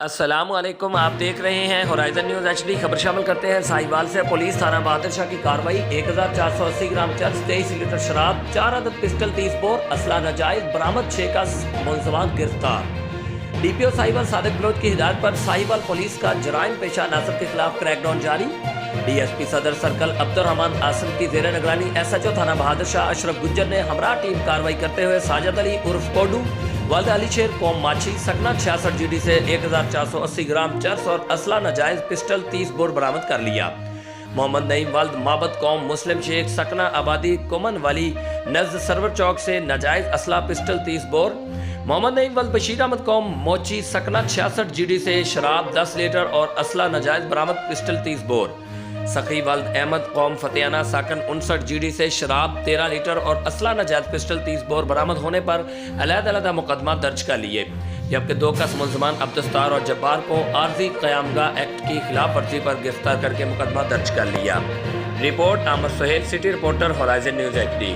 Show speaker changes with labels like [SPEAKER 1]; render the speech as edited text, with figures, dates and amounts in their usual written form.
[SPEAKER 1] السلام علیکم، آپ دیکھ رہے ہیں ہورائزن نیوز ایچ ڈی۔ خبر شامل کرتے ہیں ساہیوال سے۔ پولیس تھانہ بہادرشاہ کی کاروائی 1480 گرام چرس، 23 لیٹر شراب، 4 عدد پسٹل، 30 بور اسلحہ ناجائز برآمد، 6 کا ملزمان گرفتار۔ ڈی پی او ساہیوال صادق بلوچ کی ہدایت پر ساہیوال پولیس کا جرائم پیشہ عناصر کے خلاف کریک ڈاؤن جاری۔ ڈی ایس پی صدر سرکل عبدالرحمان آصم کی زیر نگرانی ایس ایچ او تھانہ بہادرشاہ اشرف گجر نے ہمراہ ٹیم کاروائی کرتے ہوئے ساجد علی عرف کوڈو، والد علی شیر قوم ماچھی، سکنہ 66 جی ڈی سے 1480 گرام چرس اور اسلحہ ناجائز پسٹل 30 بور برآمد کر لیا۔ محمد نعیم والد مابد قوم مسلم شیخ، سکنہ آبادی کومن والی نزد سرور چوک سے ناجائز اسلحہ پسٹل 30 بور۔ محمد نعیم والد بشیر احمد قوم موچی، سکنہ 66 جی ڈی سے شراب 10 لیٹر اور اسلحہ ناجائز برآمد پسٹل 30 بور۔ سخی والد احمد قوم فتیانہ، ساکن 59 جی ڈی سے شراب 13 لیٹر اور اسلحہ ناجائز پسٹل 30 بور برآمد ہونے پر علیحدہ مقدمہ درج کر لیے، جبکہ 2 کس ملزمان عبدالستار اور جبار کو عارضی قیام گاہ ایکٹ کی خلاف ورزی پر گرفتار کر کے مقدمہ درج کر لیا۔ Report Aamir Sohail, city reporter, Horizon News H D.